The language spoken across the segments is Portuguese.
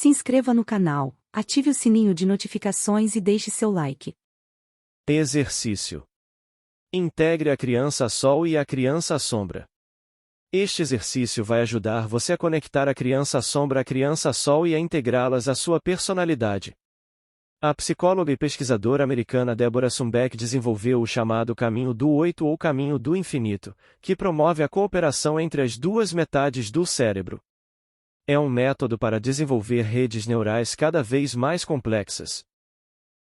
Se inscreva no canal, ative o sininho de notificações e deixe seu like. Exercício. Integre a criança Sol e a criança Sombra. Este exercício vai ajudar você a conectar a criança Sombra à criança Sol e a integrá-las à sua personalidade. A psicóloga e pesquisadora americana Deborah Sumbeck desenvolveu o chamado Caminho do Oito ou Caminho do Infinito, que promove a cooperação entre as duas metades do cérebro. É um método para desenvolver redes neurais cada vez mais complexas.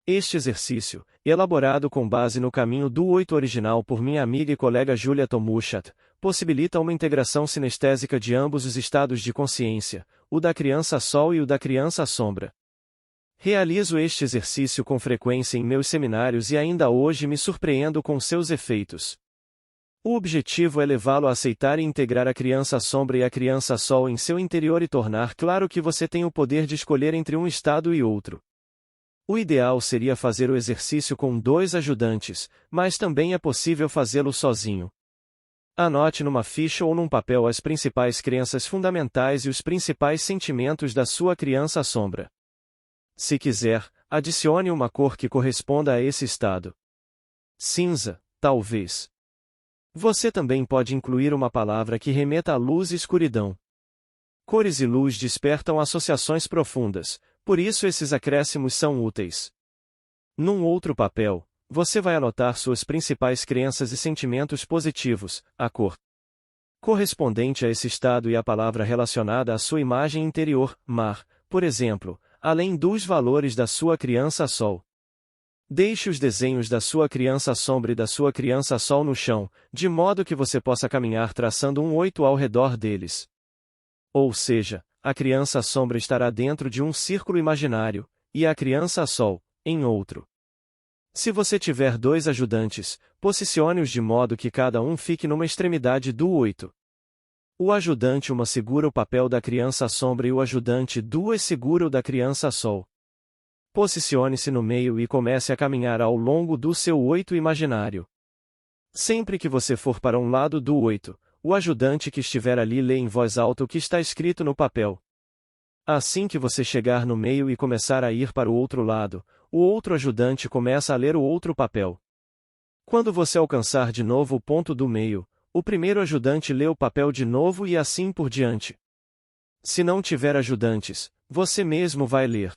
Este exercício, elaborado com base no Caminho do Oito original por minha amiga e colega Julia Tomuchat, possibilita uma integração sinestésica de ambos os estados de consciência, o da criança Sol e o da criança Sombra. Realizo este exercício com frequência em meus seminários e ainda hoje me surpreendo com seus efeitos. O objetivo é levá-lo a aceitar e integrar a criança Sombra e a criança Sol em seu interior e tornar claro que você tem o poder de escolher entre um estado e outro. O ideal seria fazer o exercício com 2 ajudantes, mas também é possível fazê-lo sozinho. Anote numa ficha ou num papel as principais crenças fundamentais e os principais sentimentos da sua criança Sombra. Se quiser, adicione uma cor que corresponda a esse estado. Cinza, talvez. Você também pode incluir uma palavra que remeta à luz e escuridão. Cores e luz despertam associações profundas, por isso esses acréscimos são úteis. Num outro papel, você vai anotar suas principais crenças e sentimentos positivos, a cor correspondente a esse estado e a palavra relacionada à sua imagem interior, mar, por exemplo, além dos valores da sua criança Sol. Deixe os desenhos da sua criança Sombra e da sua criança Sol no chão, de modo que você possa caminhar traçando um 8 ao redor deles. Ou seja, a criança Sombra estará dentro de um círculo imaginário, e a criança Sol, em outro. Se você tiver 2 ajudantes, posicione-os de modo que cada um fique numa extremidade do 8. O ajudante 1 segura o papel da criança Sombra e o ajudante 2 segura o da criança Sol. Posicione-se no meio e comece a caminhar ao longo do seu 8 imaginário. Sempre que você for para um lado do 8, o ajudante que estiver ali lê em voz alta o que está escrito no papel. Assim que você chegar no meio e começar a ir para o outro lado, o outro ajudante começa a ler o outro papel. Quando você alcançar de novo o ponto do meio, o primeiro ajudante lê o papel de novo e assim por diante. Se não tiver ajudantes, você mesmo vai ler.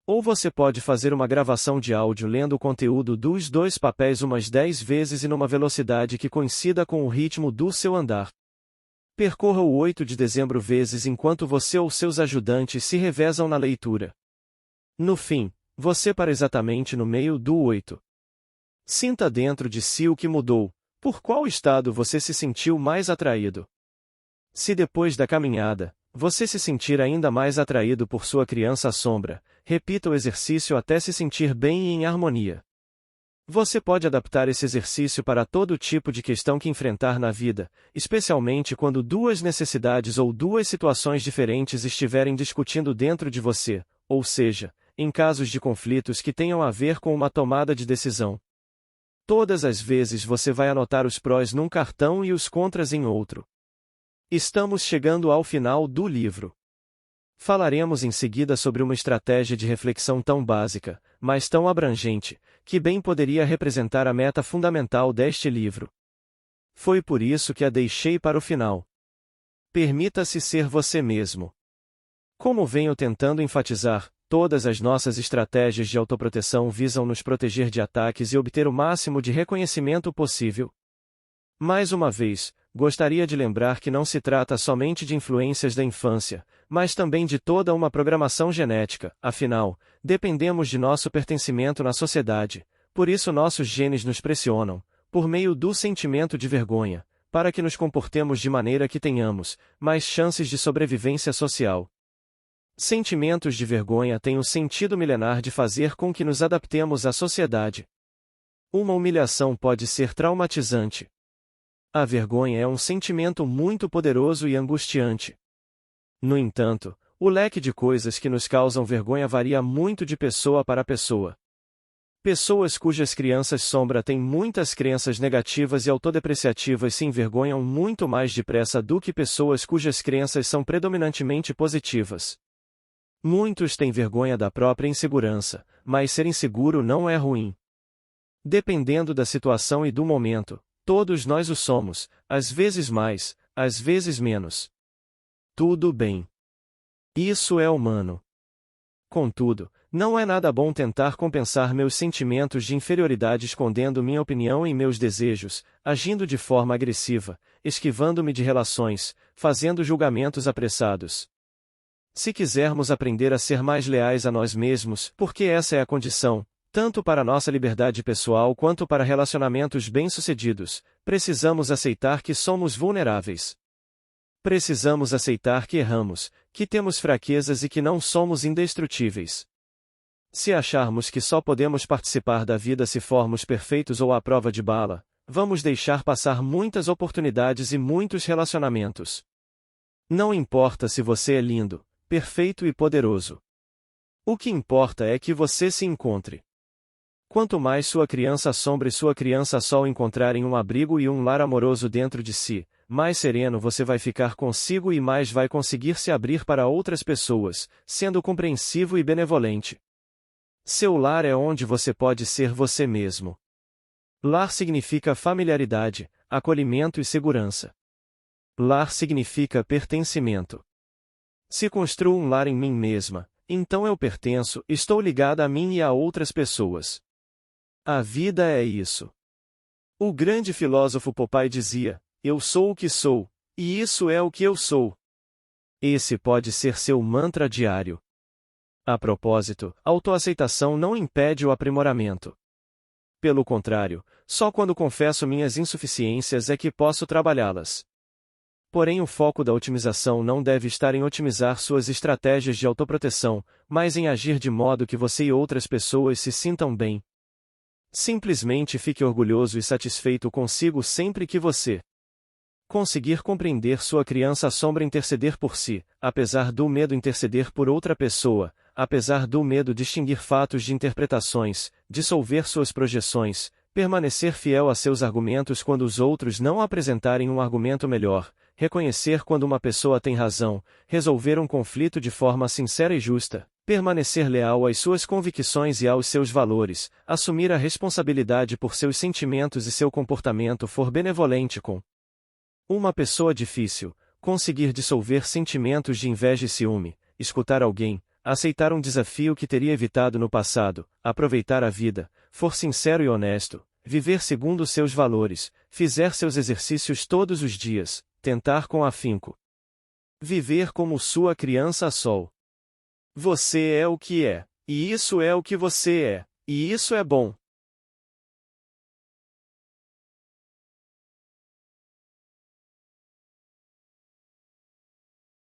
Ou você pode fazer uma gravação de áudio lendo o conteúdo dos 2 papéis umas 10 vezes e numa velocidade que coincida com o ritmo do seu andar. Percorra o 8 de dezembro vezes enquanto você ou seus ajudantes se revezam na leitura. No fim, você para exatamente no meio do 8. Sinta dentro de si o que mudou. Por qual estado você se sentiu mais atraído? Se depois da caminhada, você se sentir ainda mais atraído por sua criança Sombra, repita o exercício até se sentir bem e em harmonia. Você pode adaptar esse exercício para todo tipo de questão que enfrentar na vida, especialmente quando 2 necessidades ou 2 situações diferentes estiverem discutindo dentro de você, ou seja, em casos de conflitos que tenham a ver com uma tomada de decisão. Todas as vezes você vai anotar os prós num cartão e os contras em outro. Estamos chegando ao final do livro. Falaremos em seguida sobre uma estratégia de reflexão tão básica, mas tão abrangente, que bem poderia representar a meta fundamental deste livro. Foi por isso que a deixei para o final. Permita-se ser você mesmo. Como venho tentando enfatizar, todas as nossas estratégias de autoproteção visam nos proteger de ataques e obter o máximo de reconhecimento possível. Mais uma vez, gostaria de lembrar que não se trata somente de influências da infância, mas também de toda uma programação genética, afinal, dependemos de nosso pertencimento na sociedade, por isso nossos genes nos pressionam, por meio do sentimento de vergonha, para que nos comportemos de maneira que tenhamos mais chances de sobrevivência social. Sentimentos de vergonha têm o sentido milenar de fazer com que nos adaptemos à sociedade. Uma humilhação pode ser traumatizante. A vergonha é um sentimento muito poderoso e angustiante. No entanto, o leque de coisas que nos causam vergonha varia muito de pessoa para pessoa. Pessoas cujas crianças sombra têm muitas crenças negativas e autodepreciativas se envergonham muito mais depressa do que pessoas cujas crenças são predominantemente positivas. Muitos têm vergonha da própria insegurança, mas ser inseguro não é ruim. Dependendo da situação e do momento, todos nós o somos, às vezes mais, às vezes menos. Tudo bem. Isso é humano. Contudo, não é nada bom tentar compensar meus sentimentos de inferioridade escondendo minha opinião e meus desejos, agindo de forma agressiva, esquivando-me de relações, fazendo julgamentos apressados. Se quisermos aprender a ser mais leais a nós mesmos, porque essa é a condição, tanto para nossa liberdade pessoal quanto para relacionamentos bem-sucedidos, precisamos aceitar que somos vulneráveis. Precisamos aceitar que erramos, que temos fraquezas e que não somos indestrutíveis. Se acharmos que só podemos participar da vida se formos perfeitos ou à prova de bala, vamos deixar passar muitas oportunidades e muitos relacionamentos. Não importa se você é lindo, perfeito e poderoso. O que importa é que você se encontre. Quanto mais sua criança sombra e sua criança sol encontrarem um abrigo e um lar amoroso dentro de si, mais sereno você vai ficar consigo e mais vai conseguir se abrir para outras pessoas, sendo compreensivo e benevolente. Seu lar é onde você pode ser você mesmo. Lar significa familiaridade, acolhimento e segurança. Lar significa pertencimento. Se construo um lar em mim mesma, então eu pertenço, estou ligada a mim e a outras pessoas. A vida é isso. O grande filósofo Popeye dizia: eu sou o que sou, e isso é o que eu sou. Esse pode ser seu mantra diário. A propósito, autoaceitação não impede o aprimoramento. Pelo contrário, só quando confesso minhas insuficiências é que posso trabalhá-las. Porém, o foco da otimização não deve estar em otimizar suas estratégias de autoproteção, mas em agir de modo que você e outras pessoas se sintam bem. Simplesmente fique orgulhoso e satisfeito consigo sempre que você conseguir compreender sua criança sombra interceder por si, apesar do medo interceder por outra pessoa, apesar do medo distinguir fatos de interpretações, dissolver suas projeções, permanecer fiel a seus argumentos quando os outros não apresentarem um argumento melhor, reconhecer quando uma pessoa tem razão, resolver um conflito de forma sincera e justa, permanecer leal às suas convicções e aos seus valores, assumir a responsabilidade por seus sentimentos e seu comportamento for benevolente com uma pessoa difícil, conseguir dissolver sentimentos de inveja e ciúme, escutar alguém, aceitar um desafio que teria evitado no passado, aproveitar a vida, for sincero e honesto, viver segundo seus valores, fizer seus exercícios todos os dias, tentar com afinco. Viver como sua criança sol. Você é o que é, e isso é o que você é, e isso é bom.